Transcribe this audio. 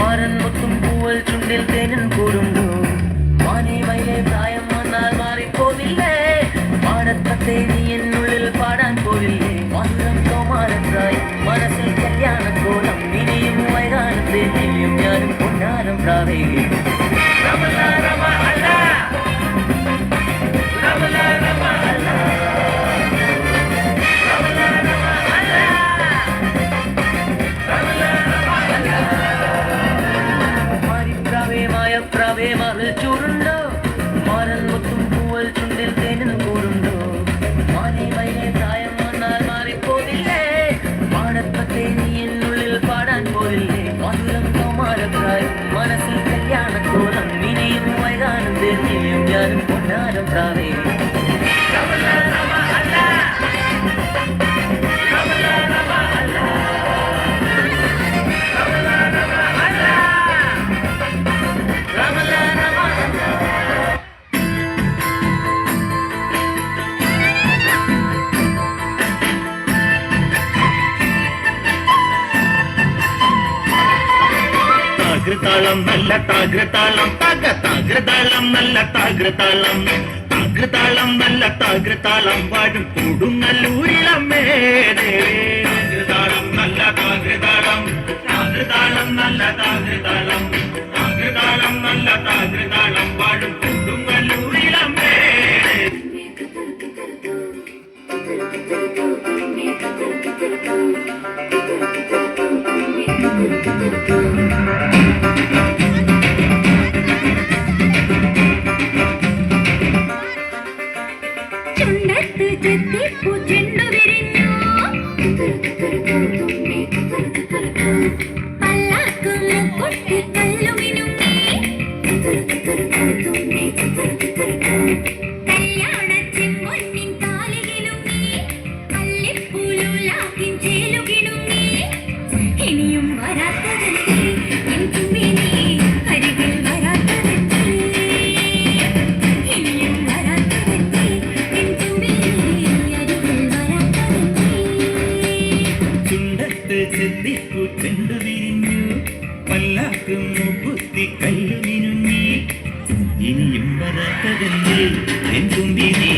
മാരൻ മുത്തും പൂവൽ ചുണ്ടിൽ തേനും കൂടുണ്ടോ മാനേ മയിലെ പ്രായം വന്നാൽ മാറിപ്പോവില്ലേ പാടത്തത്തെ നീ എന്നുള്ളിൽ പാടാൻ പോവില്ലേ മധുരം തോമാരത്തായി മനസ്സിൽ കല്യാണക്കോലം ഇനിയും വൈകാനത്തെ നീയും ഞാനും പൊന്നാരം പ്രാവേ രമല രമ അല്ല രമല രമ അല്ല ചൂടുണ്ടോ മാരൻ മുത്തും പൂവൽ ചുണ്ടിൽ തേനും കൂടുണ്ടോ മാനേ മയിലെ പ്രായം വന്നാൽ മാറിപ്പോവില്ലേ പാടത്തത്തെ നീ എന്നുള്ളിൽ പാടാൻ പോവില്ലേ മധുരം തോമാരത്തായി മനസ്സിൽ കല്യാണക്കോലം ഇനിയും വൈകാനം തീർന്നിയും ഞാനും പൊന്നാരം പ്രാവേ രമല രമ അല്ല രമല രമ അല്ല രമല രമ അല്ല രമല താകൃതാളം നല്ല താകൃതാളം താകൃതാളം നല്ല താകൃതാളം താകൃതാളം നല്ല താകൃതാളം വാഴും കൊടുങ്ങല്ലൂരിലമ്മേ താകൃതാളം നല്ല താകൃതാളം താകൃതാളം നല്ല താകൃതാളം താകൃതാളം നല്ല താകൃതാളം വാഴും കൊടുങ്ങല്ലൂരിലമ്മേ ചുണ്ടത്ത് ചെത്തിപ്പൂ ചെണ്ടു വിരിഞ്ഞു പല്ലാക്കും മുക്കുട്ടി കല്ലുമിനുങ്ങി കല്യാണ ചെമ്പൊന്നിൻ താലികിലുങ്ങി അല്ലിപ്പൂലുലാക്കിൻ ചേലുകിണുങ്ങി ഇനിയും വരാത്തതെന്തേ എൻ തുമ്പി നീ അരികിൽ വരാത്തതെന്തേ ഇനിയും വരാത്തതെന്തേ എൻ തുമ്പി നീ അരികിൽ വരാത്തതെന്തേ ചുണ്ടത്ത് ചെത്തിപ്പൂ ചെണ്ടു വിരിഞ്ഞു പല്ലാക്കും മുക്കുത്തി കല്ലുമിനുങ്ങി ഇനിയും വരാത്തതെന്തേ എൻ തുമ്പി നീ